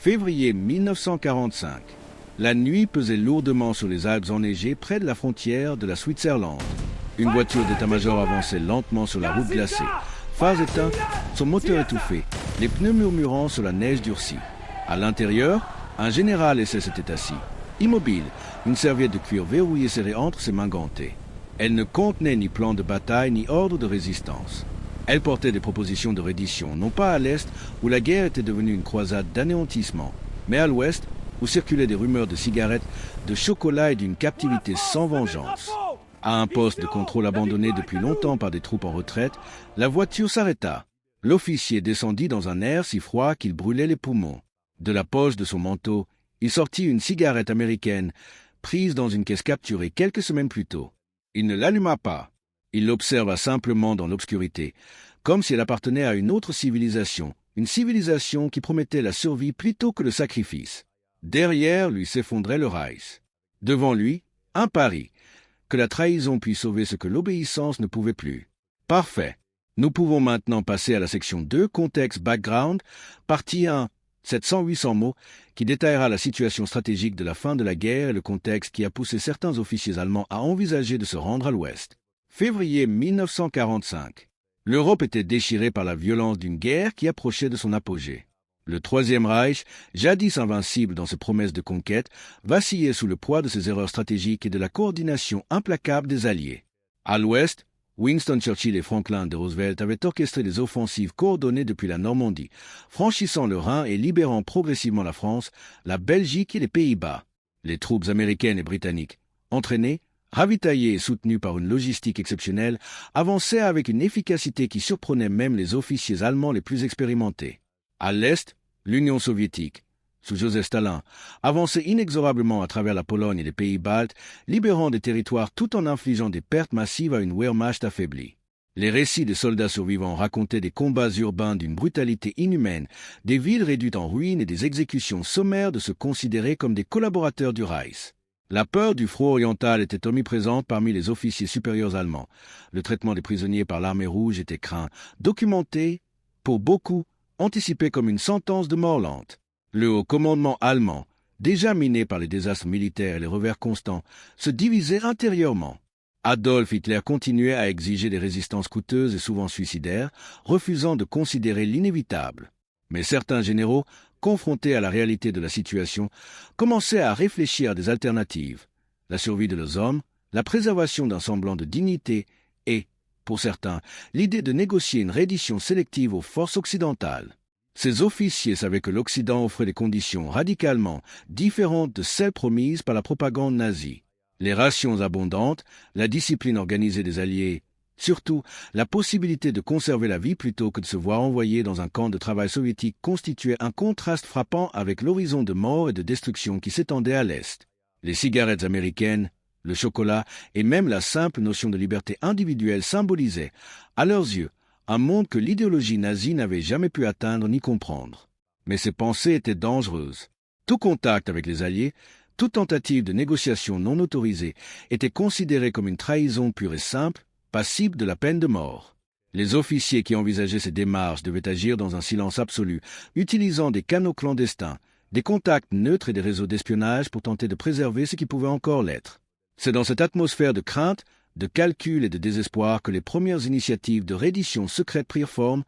Février 1945. La nuit pesait lourdement sur les Alpes enneigées près de la frontière de la Switzerland. Une voiture d'état-major avançait lentement sur la route glacée. Phare éteint, son moteur étouffé, les pneus murmurant sur la neige durcie. À l'intérieur, un général SS était assis, immobile, une serviette de cuir verrouillée serrée entre ses mains gantées. Elle ne contenait ni plan de bataille ni ordre de résistance. Elle portait des propositions de reddition, non pas à l'est, où la guerre était devenue une croisade d'anéantissement, mais à l'ouest, où circulaient des rumeurs de cigarettes, de chocolat et d'une captivité sans vengeance. À un poste de contrôle abandonné depuis longtemps par des troupes en retraite, la voiture s'arrêta. L'officier descendit dans un air si froid qu'il brûlait les poumons. De la poche de son manteau, il sortit une cigarette américaine, prise dans une caisse capturée quelques semaines plus tôt. Il ne l'alluma pas. Il l'observa simplement dans l'obscurité, comme si elle appartenait à une autre civilisation, une civilisation qui promettait la survie plutôt que le sacrifice. Derrière lui s'effondrait le Reich. Devant lui, un pari, que la trahison puisse sauver ce que l'obéissance ne pouvait plus. Parfait. Nous pouvons maintenant passer à la section 2, contexte background, partie 1, 700-800 mots, qui détaillera la situation stratégique de la fin de la guerre et le contexte qui a poussé certains officiers allemands à envisager de se rendre à l'ouest. Février 1945. L'Europe était déchirée par la violence d'une guerre qui approchait de son apogée. Le Troisième Reich, jadis invincible dans ses promesses de conquête, vacillait sous le poids de ses erreurs stratégiques et de la coordination implacable des Alliés. À l'ouest, Winston Churchill et Franklin de Roosevelt avaient orchestré des offensives coordonnées depuis la Normandie, franchissant le Rhin et libérant progressivement la France, la Belgique et les Pays-Bas. Les troupes américaines et britanniques, entraînées, ravitaillées et soutenues par une logistique exceptionnelle, avançaient avec une efficacité qui surprenait même les officiers allemands les plus expérimentés. À l'est, l'Union soviétique, sous Joseph Staline, avançait inexorablement à travers la Pologne et les pays baltes, libérant des territoires tout en infligeant des pertes massives à une Wehrmacht affaiblie. Les récits des soldats survivants racontaient des combats urbains d'une brutalité inhumaine, des villes réduites en ruines et des exécutions sommaires de se considérer comme des collaborateurs du Reich. La peur du front oriental était omniprésente parmi les officiers supérieurs allemands. Le traitement des prisonniers par l'armée rouge était craint, documenté, pour beaucoup, anticipé comme une sentence de mort lente. Le haut commandement allemand, déjà miné par les désastres militaires et les revers constants, se divisait intérieurement. Adolf Hitler continuait à exiger des résistances coûteuses et souvent suicidaires, refusant de considérer l'inévitable. Mais certains généraux, confrontés à la réalité de la situation, commençaient à réfléchir à des alternatives. La survie de leurs hommes, la préservation d'un semblant de dignité et, pour certains, l'idée de négocier une reddition sélective aux forces occidentales. Ces officiers savaient que l'Occident offrait des conditions radicalement différentes de celles promises par la propagande nazie. Les rations abondantes, la discipline organisée des Alliés, surtout la possibilité de conserver la vie plutôt que de se voir envoyé dans un camp de travail soviétique constituaient un contraste frappant avec l'horizon de mort et de destruction qui s'étendait à l'Est. Les cigarettes américaines, le chocolat et même la simple notion de liberté individuelle symbolisaient, à leurs yeux, un monde que l'idéologie nazie n'avait jamais pu atteindre ni comprendre. Mais ces pensées étaient dangereuses. Tout contact avec les Alliés, toute tentative de négociation non autorisée était considérée comme une trahison pure et simple, passible de la peine de mort. Les officiers qui envisageaient ces démarches devaient agir dans un silence absolu, utilisant des canaux clandestins, des contacts neutres et des réseaux d'espionnage pour tenter de préserver ce qui pouvait encore l'être. C'est dans cette atmosphère de crainte, de calcul et de désespoir que les premières initiatives de reddition secrète prirent forme,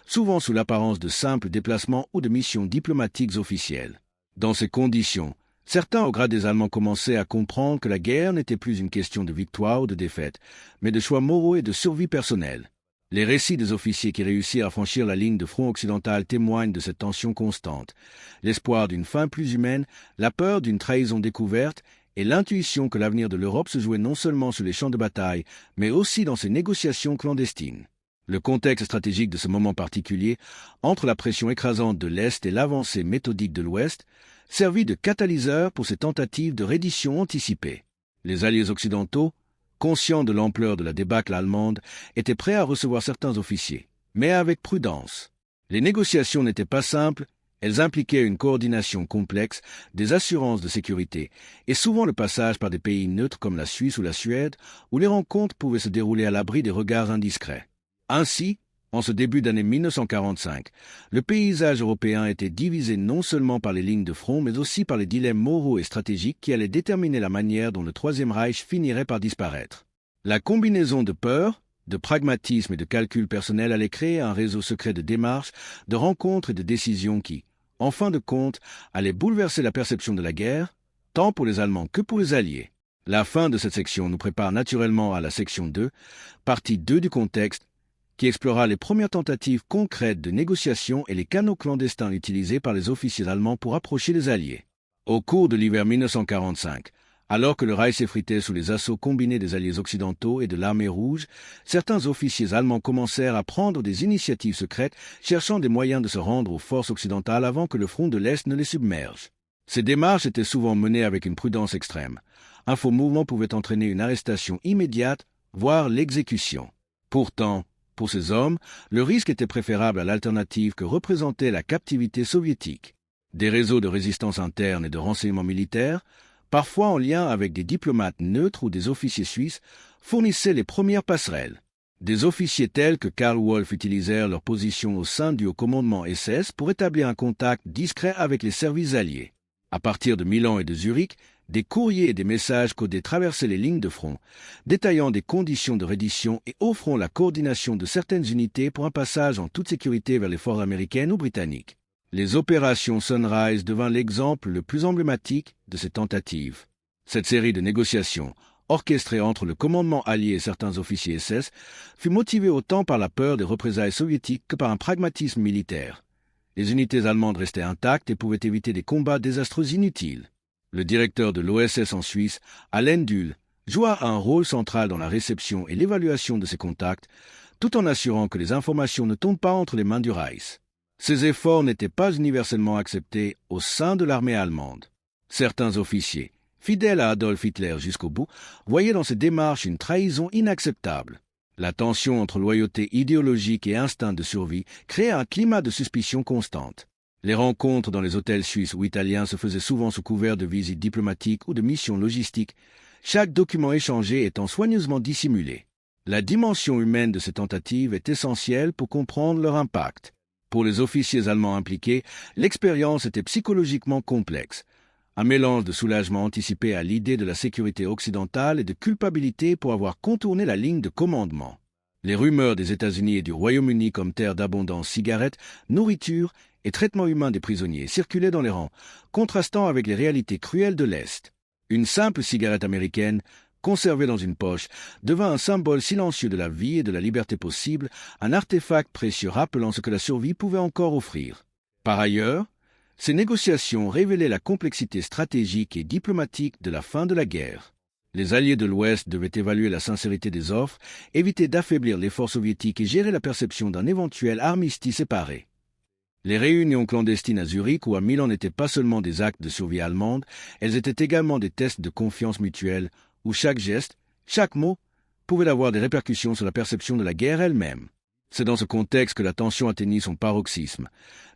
souvent sous l'apparence de simples déplacements ou de missions diplomatiques officielles. Dans ces conditions, certains au grade des Allemands commençaient à comprendre que la guerre n'était plus une question de victoire ou de défaite, mais de choix moraux et de survie personnelle. Les récits des officiers qui réussirent à franchir la ligne de front occidental témoignent de cette tension constante, l'espoir d'une fin plus humaine, la peur d'une trahison découverte et l'intuition que l'avenir de l'Europe se jouait non seulement sur les champs de bataille, mais aussi dans ses négociations clandestines. Le contexte stratégique de ce moment particulier, entre la pression écrasante de l'Est et l'avancée méthodique de l'Ouest, servit de catalyseur pour ces tentatives de reddition anticipée. Les alliés occidentaux, conscients de l'ampleur de la débâcle allemande, étaient prêts à recevoir certains officiers, mais avec prudence. Les négociations n'étaient pas simples, elles impliquaient une coordination complexe, des assurances de sécurité, et souvent le passage par des pays neutres comme la Suisse ou la Suède, où les rencontres pouvaient se dérouler à l'abri des regards indiscrets. Ainsi, En ce début d'année 1945, le paysage européen était divisé non seulement par les lignes de front, mais aussi par les dilemmes moraux et stratégiques qui allaient déterminer la manière dont le Troisième Reich finirait par disparaître. La combinaison de peur, de pragmatisme et de calcul personnel allait créer un réseau secret de démarches, de rencontres et de décisions qui, en fin de compte, allait bouleverser la perception de la guerre, tant pour les Allemands que pour les Alliés. La fin de cette section nous prépare naturellement à la section 2, partie 2 du contexte, qui explorera les premières tentatives concrètes de négociation et les canaux clandestins utilisés par les officiers allemands pour approcher les Alliés. Au cours de l'hiver 1945, alors que le Reich s'effritait sous les assauts combinés des Alliés occidentaux et de l'Armée rouge, certains officiers allemands commencèrent à prendre des initiatives secrètes, cherchant des moyens de se rendre aux forces occidentales avant que le front de l'Est ne les submerge. Ces démarches étaient souvent menées avec une prudence extrême. Un faux mouvement pouvait entraîner une arrestation immédiate, voire l'exécution. Pourtant, pour ces hommes, le risque était préférable à l'alternative que représentait la captivité soviétique. Des réseaux de résistance interne et de renseignement militaire, parfois en lien avec des diplomates neutres ou des officiers suisses, fournissaient les premières passerelles. Des officiers tels que Karl Wolff utilisèrent leur position au sein du haut commandement SS pour établir un contact discret avec les services alliés. À partir de Milan et de Zurich, des courriers et des messages codés traversaient les lignes de front, détaillant des conditions de reddition et offrant la coordination de certaines unités pour un passage en toute sécurité vers les forces américaines ou britanniques. Les opérations Sunrise devint l'exemple le plus emblématique de ces tentatives. Cette série de négociations, orchestrée entre le commandement allié et certains officiers SS, fut motivée autant par la peur des représailles soviétiques que par un pragmatisme militaire. Les unités allemandes restaient intactes et pouvaient éviter des combats désastreux inutiles. Le directeur de l'OSS en Suisse, Allen Dulles, joua un rôle central dans la réception et l'évaluation de ces contacts, tout en assurant que les informations ne tombent pas entre les mains du Reich. Ces efforts n'étaient pas universellement acceptés au sein de l'armée allemande. Certains officiers, fidèles à Adolf Hitler jusqu'au bout, voyaient dans ces démarches une trahison inacceptable. La tension entre loyauté idéologique et instinct de survie créait un climat de suspicion constante. Les rencontres dans les hôtels suisses ou italiens se faisaient souvent sous couvert de visites diplomatiques ou de missions logistiques, chaque document échangé étant soigneusement dissimulé. La dimension humaine de ces tentatives est essentielle pour comprendre leur impact. Pour les officiers allemands impliqués, l'expérience était psychologiquement complexe. Un mélange de soulagement anticipé à l'idée de la sécurité occidentale et de culpabilité pour avoir contourné la ligne de commandement. Les rumeurs des États-Unis et du Royaume-Uni comme terre d'abondance cigarettes, nourriture et traitement humain des prisonniers circulaient dans les rangs, contrastant avec les réalités cruelles de l'Est. Une simple cigarette américaine, conservée dans une poche, devint un symbole silencieux de la vie et de la liberté possible, un artefact précieux rappelant ce que la survie pouvait encore offrir. Par ailleurs, ces négociations révélaient la complexité stratégique et diplomatique de la fin de la guerre. Les alliés de l'Ouest devaient évaluer la sincérité des offres, éviter d'affaiblir l'effort soviétique et gérer la perception d'un éventuel armistice séparé. Les réunions clandestines à Zurich ou à Milan n'étaient pas seulement des actes de survie allemande, elles étaient également des tests de confiance mutuelle, où chaque geste, chaque mot, pouvait avoir des répercussions sur la perception de la guerre elle-même. C'est dans ce contexte que la tension atteignit son paroxysme.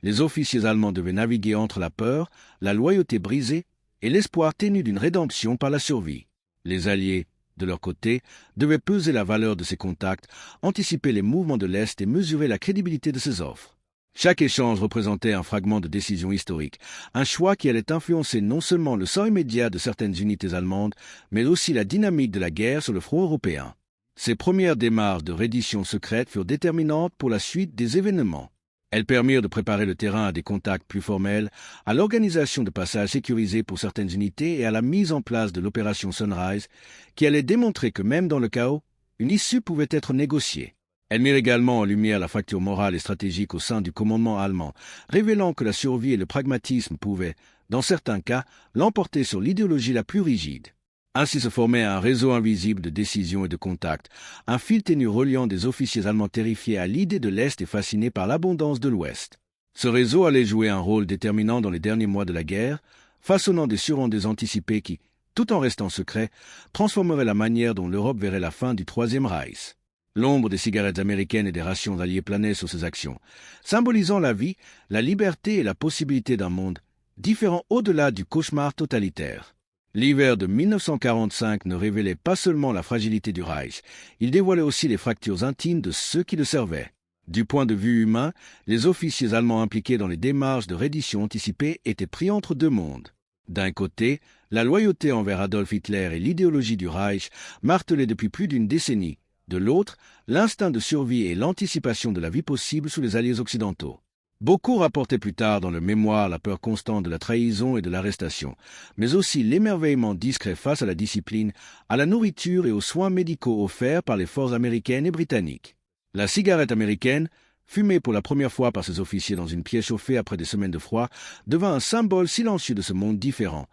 Les officiers allemands devaient naviguer entre la peur, la loyauté brisée et l'espoir ténu d'une rédemption par la survie. Les Alliés, de leur côté, devaient peser la valeur de ces contacts, anticiper les mouvements de l'Est et mesurer la crédibilité de ces offres. Chaque échange représentait un fragment de décision historique, un choix qui allait influencer non seulement le sort immédiat de certaines unités allemandes, mais aussi la dynamique de la guerre sur le front européen. Ces premières démarches de reddition secrète furent déterminantes pour la suite des événements. Elles permirent de préparer le terrain à des contacts plus formels, à l'organisation de passages sécurisés pour certaines unités et à la mise en place de l'opération Sunrise, qui allait démontrer que même dans le chaos, une issue pouvait être négociée. Elles mirent également en lumière la fracture morale et stratégique au sein du commandement allemand, révélant que la survie et le pragmatisme pouvaient, dans certains cas, l'emporter sur l'idéologie la plus rigide. Ainsi se formait un réseau invisible de décisions et de contacts, un fil ténu reliant des officiers allemands terrifiés à l'idée de l'Est et fascinés par l'abondance de l'Ouest. Ce réseau allait jouer un rôle déterminant dans les derniers mois de la guerre, façonnant des surrendés anticipés qui, tout en restant secrets, transformeraient la manière dont l'Europe verrait la fin du Troisième Reich. L'ombre des cigarettes américaines et des rations alliées planait sur ces actions, symbolisant la vie, la liberté et la possibilité d'un monde différent au-delà du cauchemar totalitaire. L'hiver de 1945 ne révélait pas seulement la fragilité du Reich, il dévoilait aussi les fractures intimes de ceux qui le servaient. Du point de vue humain, les officiers allemands impliqués dans les démarches de reddition anticipée étaient pris entre deux mondes. D'un côté, la loyauté envers Adolf Hitler et l'idéologie du Reich martelée depuis plus d'une décennie. De l'autre, l'instinct de survie et l'anticipation de la vie possible sous les alliés occidentaux. Beaucoup rapportaient plus tard dans leur mémoire la peur constante de la trahison et de l'arrestation, mais aussi l'émerveillement discret face à la discipline, à la nourriture et aux soins médicaux offerts par les forces américaines et britanniques. La cigarette américaine, fumée pour la première fois par ces officiers dans une pièce chauffée après des semaines de froid, devint un symbole silencieux de ce monde différent,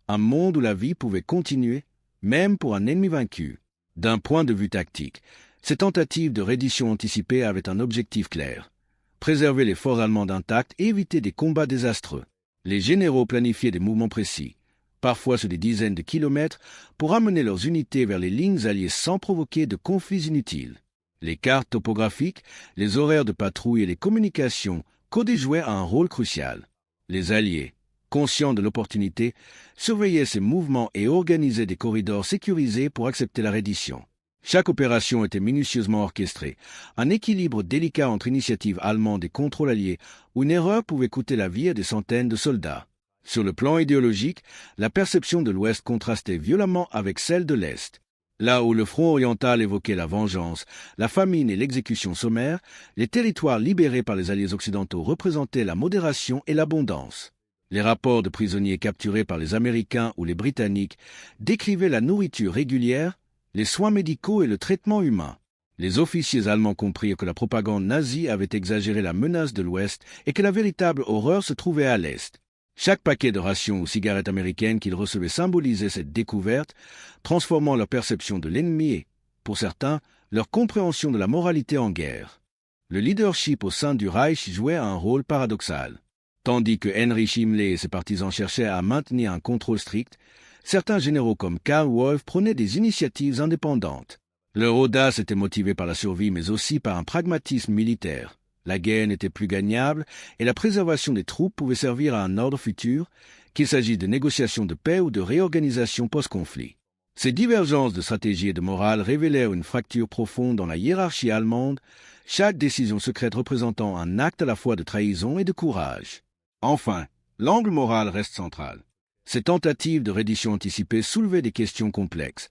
un monde où la vie pouvait continuer, même pour un ennemi vaincu. D'un point de vue tactique, ces tentatives de reddition anticipée avaient un objectif clair: préserver les forces allemandes intactes et éviter des combats désastreux. Les généraux planifiaient des mouvements précis, parfois sur des dizaines de kilomètres, pour amener leurs unités vers les lignes alliées sans provoquer de conflits inutiles. Les cartes topographiques, les horaires de patrouille et les communications codées jouaient un rôle crucial. Les Alliés, conscients de l'opportunité, surveillaient ces mouvements et organisaient des corridors sécurisés pour accepter la reddition. Chaque opération était minutieusement orchestrée, un équilibre délicat entre initiative allemande et contrôle allié, où une erreur pouvait coûter la vie à des centaines de soldats. Sur le plan idéologique, la perception de l'Ouest contrastait violemment avec celle de l'Est. Là où le front oriental évoquait la vengeance, la famine et l'exécution sommaire, les territoires libérés par les alliés occidentaux représentaient la modération et l'abondance. Les rapports de prisonniers capturés par les Américains ou les Britanniques décrivaient la nourriture régulière, les soins médicaux et le traitement humain. Les officiers allemands comprirent que la propagande nazie avait exagéré la menace de l'Ouest et que la véritable horreur se trouvait à l'Est. Chaque paquet de rations ou cigarettes américaines qu'ils recevaient symbolisait cette découverte, transformant leur perception de l'ennemi et, pour certains, leur compréhension de la moralité en guerre. Le leadership au sein du Reich jouait un rôle paradoxal. Tandis que Heinrich Himmler et ses partisans cherchaient à maintenir un contrôle strict, certains généraux comme Karl Wolff prenaient des initiatives indépendantes. Leur audace était motivée par la survie mais aussi par un pragmatisme militaire. La guerre n'était plus gagnable et la préservation des troupes pouvait servir à un ordre futur, qu'il s'agisse de négociations de paix ou de réorganisation post-conflit. Ces divergences de stratégie et de morale révélèrent une fracture profonde dans la hiérarchie allemande, chaque décision secrète représentant un acte à la fois de trahison et de courage. Enfin, l'angle moral reste central. Ces tentatives de reddition anticipée soulevaient des questions complexes.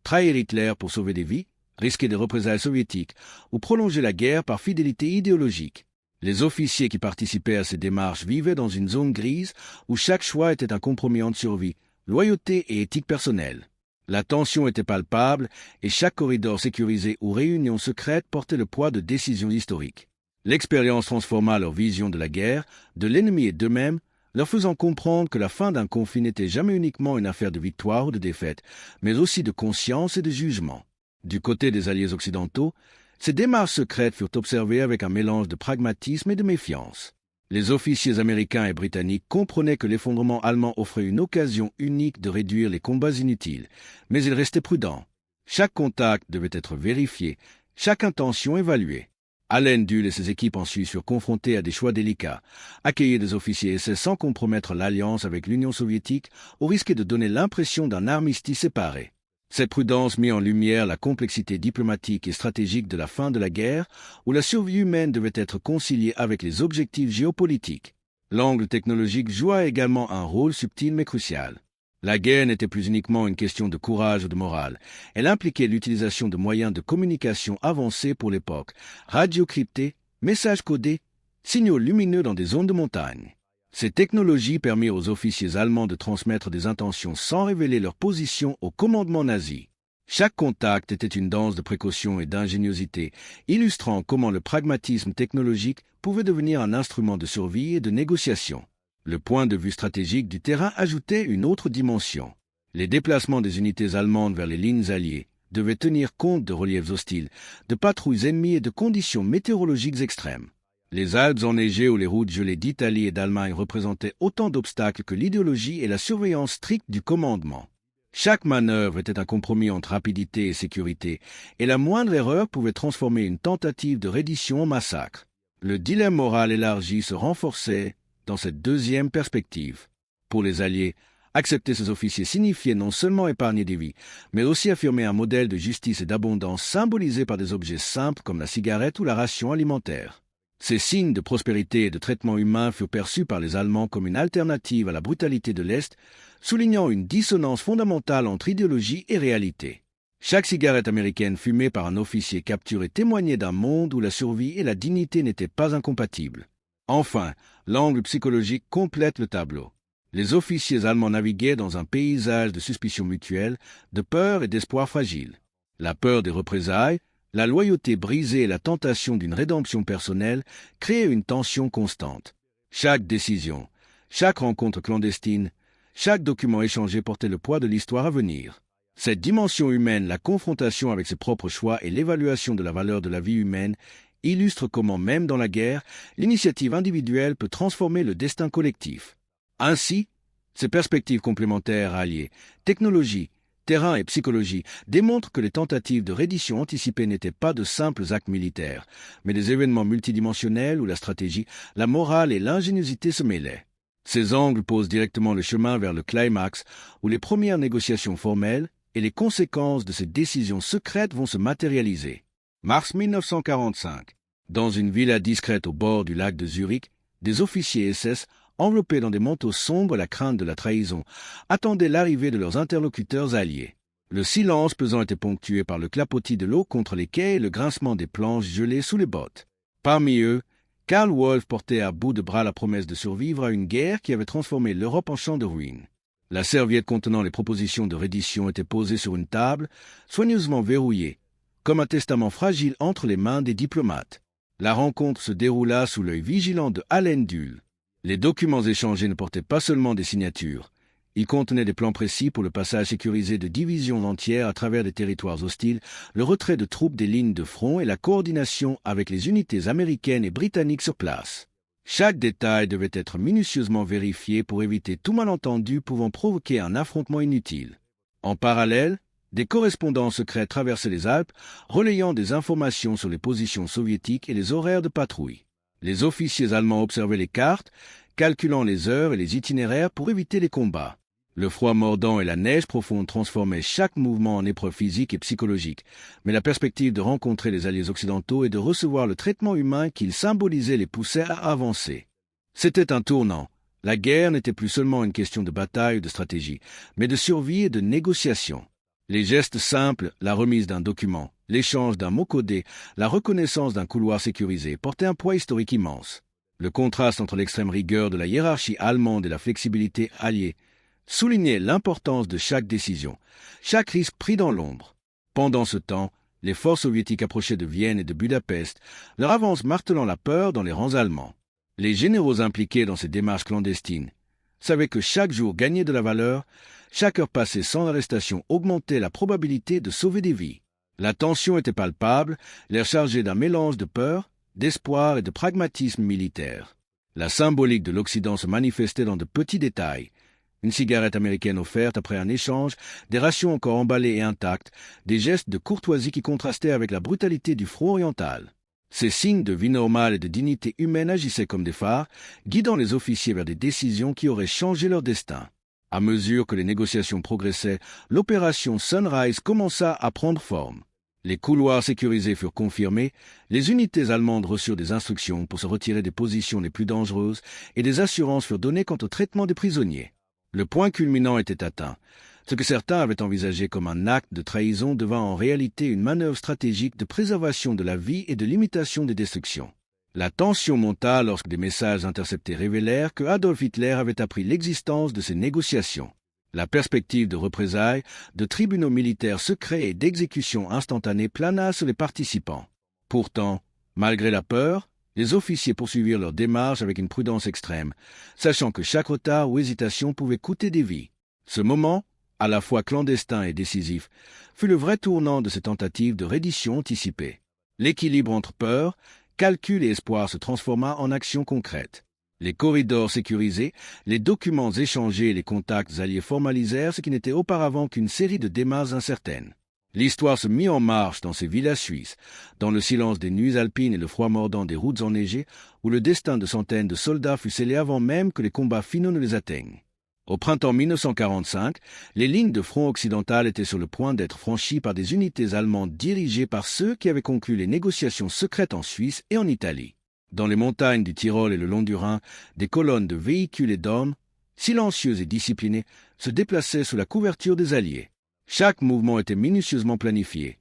Trahir Hitler pour sauver des vies, risquer des représailles soviétiques ou prolonger la guerre par fidélité idéologique. Les officiers qui participaient à ces démarches vivaient dans une zone grise où chaque choix était un compromis entre survie, loyauté et éthique personnelle. La tension était palpable et chaque corridor sécurisé ou réunion secrète portait le poids de décisions historiques. L'expérience transforma leur vision de la guerre, de l'ennemi et d'eux-mêmes, leur faisant comprendre que la fin d'un conflit n'était jamais uniquement une affaire de victoire ou de défaite, mais aussi de conscience et de jugement. Du côté des alliés occidentaux, ces démarches secrètes furent observées avec un mélange de pragmatisme et de méfiance. Les officiers américains et britanniques comprenaient que l'effondrement allemand offrait une occasion unique de réduire les combats inutiles, mais ils restaient prudents. Chaque contact devait être vérifié, chaque intention évaluée. Allende-Dulles et ses équipes en Suisse furent confrontés à des choix délicats, accueillir des officiers essais sans compromettre l'alliance avec l'Union soviétique ou risquer de donner l'impression d'un armistice séparé. Cette prudence mit en lumière la complexité diplomatique et stratégique de la fin de la guerre, où la survie humaine devait être conciliée avec les objectifs géopolitiques. L'angle technologique joua également un rôle subtil mais crucial. La guerre n'était plus uniquement une question de courage ou de morale. Elle impliquait l'utilisation de moyens de communication avancés pour l'époque, radios cryptées, messages codés, signaux lumineux dans des zones de montagne. Ces technologies permirent aux officiers allemands de transmettre des intentions sans révéler leur position au commandement nazi. Chaque contact était une danse de précaution et d'ingéniosité, illustrant comment le pragmatisme technologique pouvait devenir un instrument de survie et de négociation. Le point de vue stratégique du terrain ajoutait une autre dimension. Les déplacements des unités allemandes vers les lignes alliées devaient tenir compte de reliefs hostiles, de patrouilles ennemies et de conditions météorologiques extrêmes. Les Alpes enneigées ou les routes gelées d'Italie et d'Allemagne représentaient autant d'obstacles que l'idéologie et la surveillance stricte du commandement. Chaque manœuvre était un compromis entre rapidité et sécurité, et la moindre erreur pouvait transformer une tentative de reddition en massacre. Le dilemme moral élargi se renforçait dans cette deuxième perspective. Pour les Alliés, Accepter ces officiers signifiait non seulement épargner des vies, mais aussi affirmer un modèle de justice et d'abondance symbolisé par des objets simples comme la cigarette ou la ration alimentaire. Ces signes de prospérité et de traitement humain furent perçus par les Allemands comme une alternative à la brutalité de l'Est, soulignant une dissonance fondamentale entre idéologie et réalité. Chaque cigarette américaine fumée par un officier capturé témoignait d'un monde où la survie et la dignité n'étaient pas incompatibles. Enfin, l'angle psychologique complète le tableau. Les officiers allemands naviguaient dans un paysage de suspicion mutuelle, de peur et d'espoir fragile. La peur des représailles, la loyauté brisée et la tentation d'une rédemption personnelle créaient une tension constante. Chaque décision, chaque rencontre clandestine, chaque document échangé portait le poids de l'histoire à venir. Cette dimension humaine, la confrontation avec ses propres choix et l'évaluation de la valeur de la vie humaine illustrent comment, même dans la guerre, l'initiative individuelle peut transformer le destin collectif. Ainsi, ces perspectives complémentaires alliées, technologie, terrain et psychologie, démontrent que les tentatives de reddition anticipée n'étaient pas de simples actes militaires, mais des événements multidimensionnels où la stratégie, la morale et l'ingéniosité se mêlaient. Ces angles posent directement le chemin vers le climax, où les premières négociations formelles et les conséquences de ces décisions secrètes vont se matérialiser. Mars 1945. Dans une villa discrète au bord du lac de Zurich, des officiers SS, enveloppés dans des manteaux sombres à la crainte de la trahison, attendaient l'arrivée de leurs interlocuteurs alliés. Le silence pesant était ponctué par le clapotis de l'eau contre les quais et le grincement des planches gelées sous les bottes. Parmi eux, Karl Wolff portait à bout de bras la promesse de survivre à une guerre qui avait transformé l'Europe en champ de ruines. La serviette contenant les propositions de reddition était posée sur une table, soigneusement verrouillée, comme un testament fragile entre les mains des diplomates. La rencontre se déroula sous l'œil vigilant de Allen Dulles. Les documents échangés ne portaient pas seulement des signatures. Ils contenaient des plans précis pour le passage sécurisé de divisions entières à travers des territoires hostiles, le retrait de troupes des lignes de front et la coordination avec les unités américaines et britanniques sur place. Chaque détail devait être minutieusement vérifié pour éviter tout malentendu pouvant provoquer un affrontement inutile. En parallèle, des correspondants secrets traversaient les Alpes, relayant des informations sur les positions soviétiques et les horaires de patrouille. Les officiers allemands observaient les cartes, calculant les heures et les itinéraires pour éviter les combats. Le froid mordant et la neige profonde transformaient chaque mouvement en épreuve physique et psychologique, mais la perspective de rencontrer les alliés occidentaux et de recevoir le traitement humain qu'ils symbolisaient les poussait à avancer. C'était un tournant. La guerre n'était plus seulement une question de bataille ou de stratégie, mais de survie et de négociation. Les gestes simples, la remise d'un document, l'échange d'un mot codé, la reconnaissance d'un couloir sécurisé portaient un poids historique immense. Le contraste entre l'extrême rigueur de la hiérarchie allemande et la flexibilité alliée soulignait l'importance de chaque décision, chaque risque pris dans l'ombre. Pendant ce temps, les forces soviétiques approchaient de Vienne et de Budapest, leur avance martelant la peur dans les rangs allemands. Les généraux impliqués dans ces démarches clandestines savaient que chaque jour gagnait de la valeur, chaque heure passée sans arrestation augmentait la probabilité de sauver des vies. La tension était palpable, l'air chargé d'un mélange de peur, d'espoir et de pragmatisme militaire. La symbolique de l'Occident se manifestait dans de petits détails. Une cigarette américaine offerte après un échange, des rations encore emballées et intactes, des gestes de courtoisie qui contrastaient avec la brutalité du front oriental. Ces signes de vie normale et de dignité humaine agissaient comme des phares, guidant les officiers vers des décisions qui auraient changé leur destin. À mesure que les négociations progressaient, l'opération Sunrise commença à prendre forme. Les couloirs sécurisés furent confirmés, les unités allemandes reçurent des instructions pour se retirer des positions les plus dangereuses et des assurances furent données quant au traitement des prisonniers. Le point culminant était atteint. Ce que certains avaient envisagé comme un acte de trahison devint en réalité une manœuvre stratégique de préservation de la vie et de limitation des destructions. La tension monta lorsque des messages interceptés révélèrent que Adolf Hitler avait appris l'existence de ces négociations. La perspective de représailles, de tribunaux militaires secrets et d'exécutions instantanées plana sur les participants. Pourtant, malgré la peur, les officiers poursuivirent leur démarche avec une prudence extrême, sachant que chaque retard ou hésitation pouvait coûter des vies. Ce moment, à la fois clandestin et décisif, fut le vrai tournant de ces tentatives de reddition anticipée. L'équilibre entre peur, calcul et espoir se transforma en action concrète. Les corridors sécurisés, les documents échangés et les contacts alliés formalisèrent ce qui n'était auparavant qu'une série de démarches incertaines. L'histoire se mit en marche dans ces villas suisses, dans le silence des nuits alpines et le froid mordant des routes enneigées, où le destin de centaines de soldats fut scellé avant même que les combats finaux ne les atteignent. Au printemps 1945, les lignes de front occidental étaient sur le point d'être franchies par des unités allemandes dirigées par ceux qui avaient conclu les négociations secrètes en Suisse et en Italie. Dans les montagnes du Tyrol et le long du Rhin, des colonnes de véhicules et d'hommes, silencieux et disciplinés, se déplaçaient sous la couverture des Alliés. Chaque mouvement était minutieusement planifié.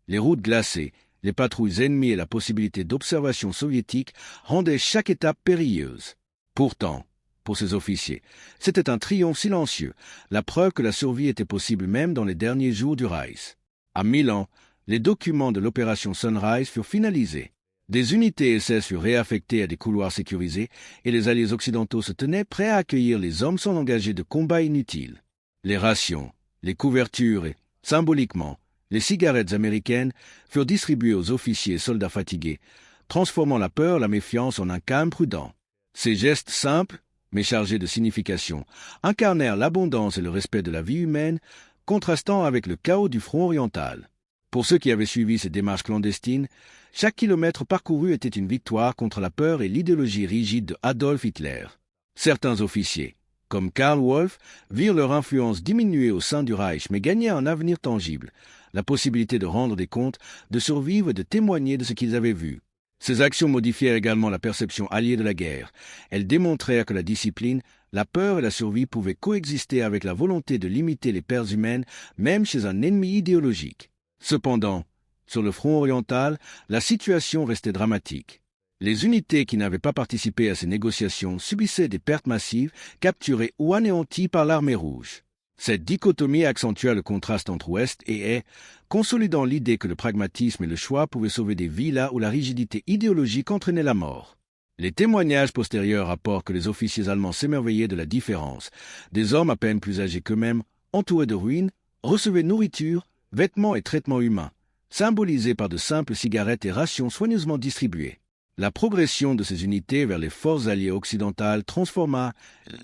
Les routes glacées, les patrouilles ennemies et la possibilité d'observation soviétique rendaient chaque étape périlleuse. Pourtant, pour ces officiers, c'était un triomphe silencieux, la preuve que la survie était possible même dans les derniers jours du Reich. À Milan, les documents de l'opération Sunrise furent finalisés. Des unités SS furent réaffectées à des couloirs sécurisés et les alliés occidentaux se tenaient prêts à accueillir les hommes sans engager de combat inutile. Les rations, les couvertures et, symboliquement, les cigarettes américaines furent distribuées aux officiers et soldats fatigués, transformant la peur et la méfiance en un calme prudent. Ces gestes simples, mais chargés de signification, incarnèrent l'abondance et le respect de la vie humaine, contrastant avec le chaos du front oriental. Pour ceux qui avaient suivi ces démarches clandestines, chaque kilomètre parcouru était une victoire contre la peur et l'idéologie rigide de Adolf Hitler. Certains officiers, comme Karl Wolff, virent leur influence diminuer au sein du Reich mais gagner un avenir tangible, la possibilité de rendre des comptes, de survivre et de témoigner de ce qu'ils avaient vu. Ces actions modifièrent également la perception alliée de la guerre. Elles démontrèrent que la discipline, la peur et la survie pouvaient coexister avec la volonté de limiter les pertes humaines, même chez un ennemi idéologique. Cependant, sur le front oriental, la situation restait dramatique. Les unités qui n'avaient pas participé à ces négociations subissaient des pertes massives, capturées ou anéanties par l'armée rouge. Cette dichotomie accentua le contraste entre Ouest et Est, consolidant l'idée que le pragmatisme et le choix pouvaient sauver des vies là où la rigidité idéologique entraînait la mort. Les témoignages postérieurs rapportent que les officiers allemands s'émerveillaient de la différence. Des hommes à peine plus âgés qu'eux-mêmes, entourés de ruines, recevaient nourriture, vêtements et traitements humains, symbolisés par de simples cigarettes et rations soigneusement distribuées. La progression de ces unités vers les forces alliées occidentales transforma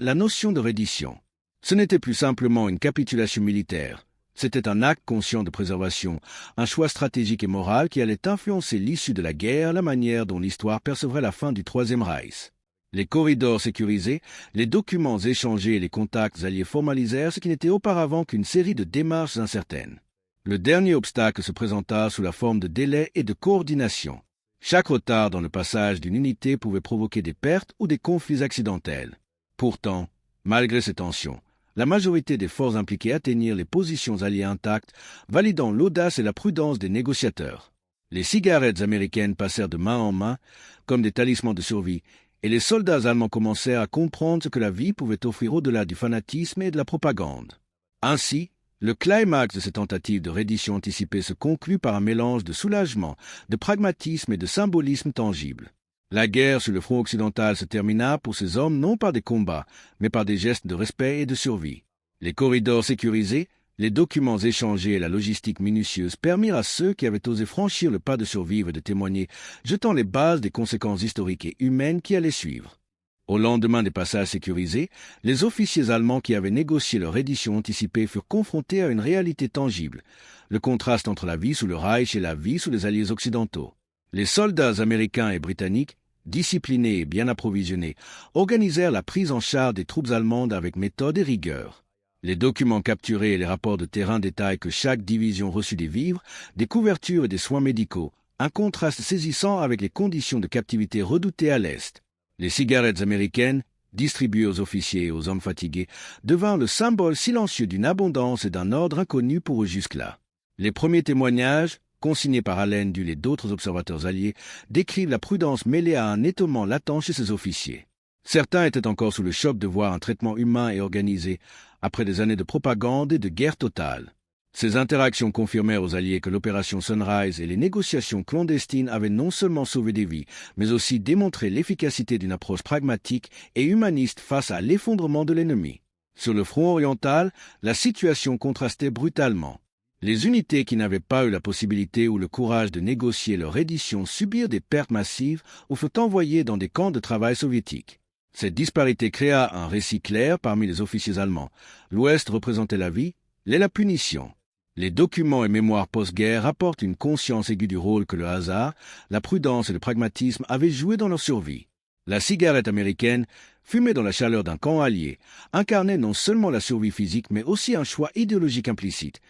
la notion de reddition. Ce n'était plus simplement une capitulation militaire, c'était un acte conscient de préservation, un choix stratégique et moral qui allait influencer l'issue de la guerre, la manière dont l'histoire percevrait la fin du Troisième Reich. Les corridors sécurisés, les documents échangés et les contacts alliés formalisèrent ce qui n'était auparavant qu'une série de démarches incertaines. Le dernier obstacle se présenta sous la forme de délais et de coordination. Chaque retard dans le passage d'une unité pouvait provoquer des pertes ou des conflits accidentels. Pourtant, malgré ces tensions, la majorité des forces impliquées atteignirent les positions alliées intactes, validant l'audace et la prudence des négociateurs. Les cigarettes américaines passèrent de main en main, comme des talismans de survie, et les soldats allemands commencèrent à comprendre ce que la vie pouvait offrir au-delà du fanatisme et de la propagande. Ainsi, le climax de ces tentatives de reddition anticipée se conclut par un mélange de soulagement, de pragmatisme et de symbolisme tangible. La guerre sur le front occidental se termina pour ces hommes non par des combats, mais par des gestes de respect et de survie. Les corridors sécurisés, les documents échangés et la logistique minutieuse permirent à ceux qui avaient osé franchir le pas de survivre de témoigner, jetant les bases des conséquences historiques et humaines qui allaient suivre. Au lendemain des passages sécurisés, les officiers allemands qui avaient négocié leur reddition anticipée furent confrontés à une réalité tangible, le contraste entre la vie sous le Reich et la vie sous les alliés occidentaux. Les soldats américains et britanniques, disciplinés et bien approvisionnés, organisèrent la prise en charge des troupes allemandes avec méthode et rigueur. Les documents capturés et les rapports de terrain détaillent que chaque division reçut des vivres, des couvertures et des soins médicaux, un contraste saisissant avec les conditions de captivité redoutées à l'Est. Les cigarettes américaines, distribuées aux officiers et aux hommes fatigués, devinrent le symbole silencieux d'une abondance et d'un ordre inconnu pour eux jusque-là. Les premiers témoignages, consignés par Allen Dulles et d'autres observateurs alliés, décrivent la prudence mêlée à un étonnement latent chez ces officiers. Certains étaient encore sous le choc de voir un traitement humain et organisé, après des années de propagande et de guerre totale. Ces interactions confirmèrent aux Alliés que l'opération Sunrise et les négociations clandestines avaient non seulement sauvé des vies, mais aussi démontré l'efficacité d'une approche pragmatique et humaniste face à l'effondrement de l'ennemi. Sur le front oriental, la situation contrastait brutalement. Les unités qui n'avaient pas eu la possibilité ou le courage de négocier leur reddition subirent des pertes massives ou furent envoyées dans des camps de travail soviétiques. Cette disparité créa un récit clair parmi les officiers allemands. L'Ouest représentait la vie, l'Est la punition. Les documents et mémoires post-guerre rapportent une conscience aiguë du rôle que le hasard, la prudence et le pragmatisme avaient joué dans leur survie. La cigarette américaine, fumée dans la chaleur d'un camp allié, incarnait non seulement la survie physique mais aussi un choix idéologique implicite,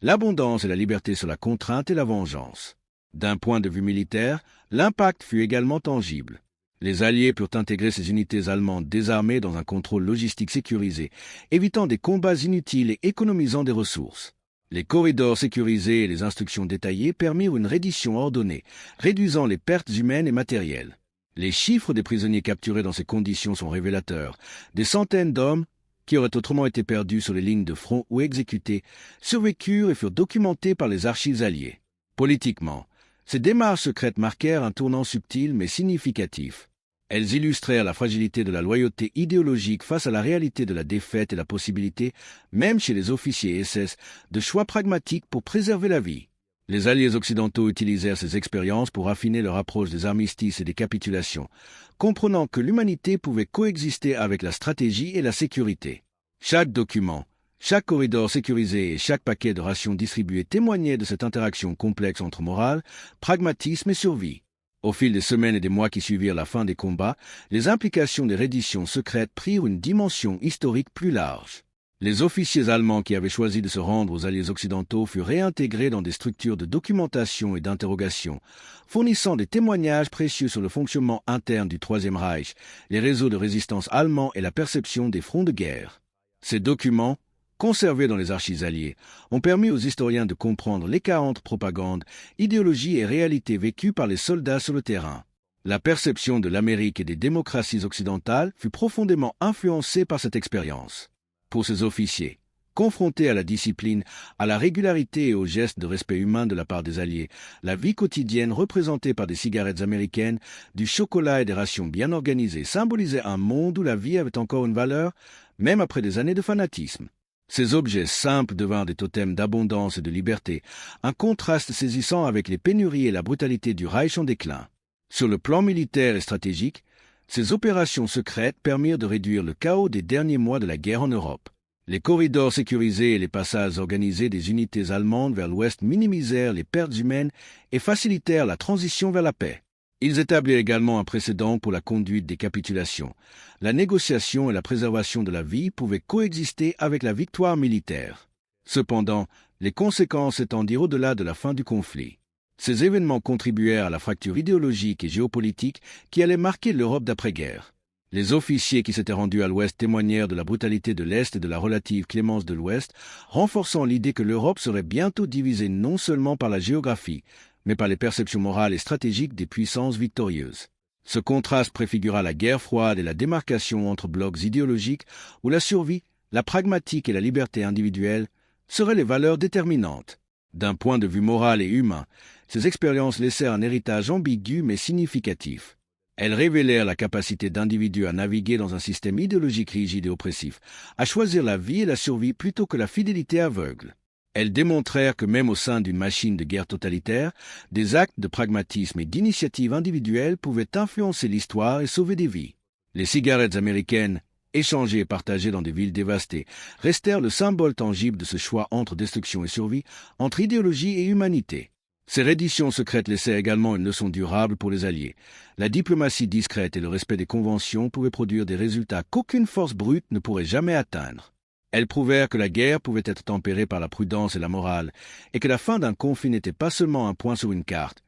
l'abondance et la liberté sur la contrainte et la vengeance. D'un point de vue militaire, l'impact fut également tangible. Les Alliés purent intégrer ces unités allemandes désarmées dans un contrôle logistique sécurisé, évitant des combats inutiles et économisant des ressources. Les corridors sécurisés et les instructions détaillées permirent une reddition ordonnée, réduisant les pertes humaines et matérielles. Les chiffres des prisonniers capturés dans ces conditions sont révélateurs. Des centaines d'hommes, qui auraient autrement été perdus sur les lignes de front ou exécutés, survécurent et furent documentés par les archives alliées. Politiquement, ces démarches secrètes marquèrent un tournant subtil mais significatif. Elles illustrèrent la fragilité de la loyauté idéologique face à la réalité de la défaite et la possibilité, même chez les officiers SS, de choix pragmatiques pour préserver la vie. Les Alliés occidentaux utilisèrent ces expériences pour affiner leur approche des armistices et des capitulations, comprenant que l'humanité pouvait coexister avec la stratégie et la sécurité. Chaque document, chaque corridor sécurisé et chaque paquet de rations distribuées témoignaient de cette interaction complexe entre morale, pragmatisme et survie. Au fil des semaines et des mois qui suivirent la fin des combats, les implications des redditions secrètes prirent une dimension historique plus large. Les officiers allemands qui avaient choisi de se rendre aux Alliés occidentaux furent réintégrés dans des structures de documentation et d'interrogation, fournissant des témoignages précieux sur le fonctionnement interne du Troisième Reich, les réseaux de résistance allemands et la perception des fronts de guerre. Ces documents, conservés dans les archives alliées, ont permis aux historiens de comprendre l'écart entre propagande, idéologie et réalité vécue par les soldats sur le terrain. La perception de l'Amérique et des démocraties occidentales fut profondément influencée par cette expérience. Pour ces officiers, confrontés à la discipline, à la régularité et aux gestes de respect humain de la part des Alliés, la vie quotidienne représentée par des cigarettes américaines, du chocolat et des rations bien organisées symbolisait un monde où la vie avait encore une valeur, même après des années de fanatisme. Ces objets simples devinrent des totems d'abondance et de liberté, un contraste saisissant avec les pénuries et la brutalité du Reich en déclin. Sur le plan militaire et stratégique, ces opérations secrètes permirent de réduire le chaos des derniers mois de la guerre en Europe. Les corridors sécurisés et les passages organisés des unités allemandes vers l'ouest minimisèrent les pertes humaines et facilitèrent la transition vers la paix. Ils établirent également un précédent pour la conduite des capitulations. La négociation et la préservation de la vie pouvaient coexister avec la victoire militaire. Cependant, les conséquences s'étendirent au-delà de la fin du conflit. Ces événements contribuèrent à la fracture idéologique et géopolitique qui allait marquer l'Europe d'après-guerre. Les officiers qui s'étaient rendus à l'Ouest témoignèrent de la brutalité de l'Est et de la relative clémence de l'Ouest, renforçant l'idée que l'Europe serait bientôt divisée non seulement par la géographie, mais par les perceptions morales et stratégiques des puissances victorieuses. Ce contraste préfigura la guerre froide et la démarcation entre blocs idéologiques où la survie, la pragmatique et la liberté individuelle seraient les valeurs déterminantes. D'un point de vue moral et humain, ces expériences laissèrent un héritage ambigu mais significatif. Elles révélèrent la capacité d'individus à naviguer dans un système idéologique rigide et oppressif, à choisir la vie et la survie plutôt que la fidélité aveugle. Elles démontrèrent que même au sein d'une machine de guerre totalitaire, des actes de pragmatisme et d'initiative individuelle pouvaient influencer l'histoire et sauver des vies. Les cigarettes américaines, échangées et partagées dans des villes dévastées, restèrent le symbole tangible de ce choix entre destruction et survie, entre idéologie et humanité. Ces redditions secrètes laissèrent également une leçon durable pour les Alliés. La diplomatie discrète et le respect des conventions pouvaient produire des résultats qu'aucune force brute ne pourrait jamais atteindre. Elles prouvèrent que la guerre pouvait être tempérée par la prudence et la morale, et que la fin d'un conflit n'était pas seulement un point sur une carte,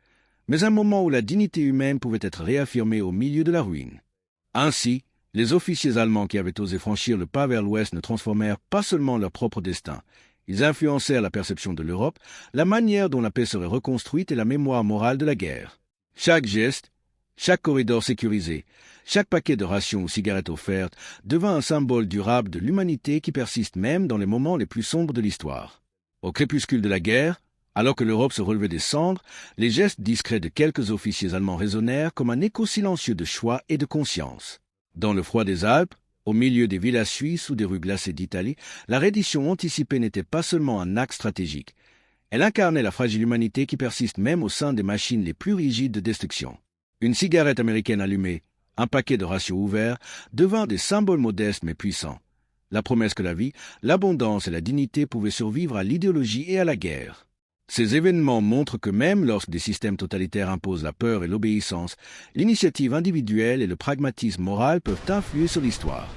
mais un moment où la dignité humaine pouvait être réaffirmée au milieu de la ruine. Ainsi, les officiers allemands qui avaient osé franchir le pas vers l'Ouest ne transformèrent pas seulement leur propre destin, ils influencèrent la perception de l'Europe, la manière dont la paix serait reconstruite et la mémoire morale de la guerre. Chaque geste, chaque corridor sécurisé, chaque paquet de rations ou cigarettes offertes devint un symbole durable de l'humanité qui persiste même dans les moments les plus sombres de l'histoire. Au crépuscule de la guerre, alors que l'Europe se relevait des cendres, les gestes discrets de quelques officiers allemands résonnèrent comme un écho silencieux de choix et de conscience. Dans le froid des Alpes, au milieu des villages suisses ou des rues glacées d'Italie, la reddition anticipée n'était pas seulement un acte stratégique. Elle incarnait la fragile humanité qui persiste même au sein des machines les plus rigides de destruction. Une cigarette américaine allumée, un paquet de rations ouverts, devinrent des symboles modestes mais puissants. La promesse que la vie, l'abondance et la dignité pouvaient survivre à l'idéologie et à la guerre. Ces événements montrent que même lorsque des systèmes totalitaires imposent la peur et l'obéissance, l'initiative individuelle et le pragmatisme moral peuvent influer sur l'histoire.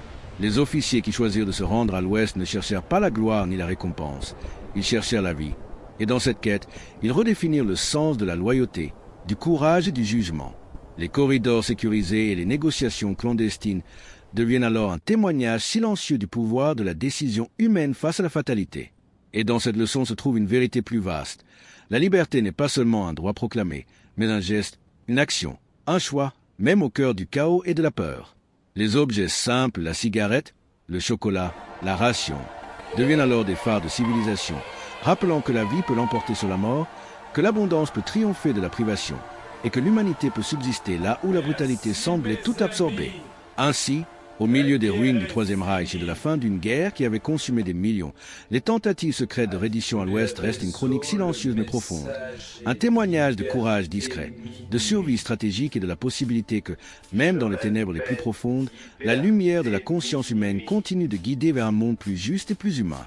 Les officiers qui choisirent de se rendre à l'Ouest ne cherchèrent pas la gloire ni la récompense, ils cherchèrent la vie. Et dans cette quête, ils redéfinirent le sens de la loyauté, du courage et du jugement. Les corridors sécurisés et les négociations clandestines deviennent alors un témoignage silencieux du pouvoir de la décision humaine face à la fatalité. Et dans cette leçon se trouve une vérité plus vaste. La liberté n'est pas seulement un droit proclamé, mais un geste, une action, un choix, même au cœur du chaos et de la peur. Les objets simples, la cigarette, le chocolat, la ration, deviennent alors des phares de civilisation, rappelant que la vie peut l'emporter sur la mort, que l'abondance peut triompher de la privation, et que l'humanité peut subsister là où la brutalité semblait tout absorber. Ainsi, au milieu des ruines du Troisième Reich et de la fin d'une guerre qui avait consumé des millions, les tentatives secrètes de reddition à l'Ouest restent une chronique silencieuse mais profonde. Un témoignage de courage discret, de survie stratégique et de la possibilité que, même dans les ténèbres les plus profondes, la lumière de la conscience humaine continue de guider vers un monde plus juste et plus humain.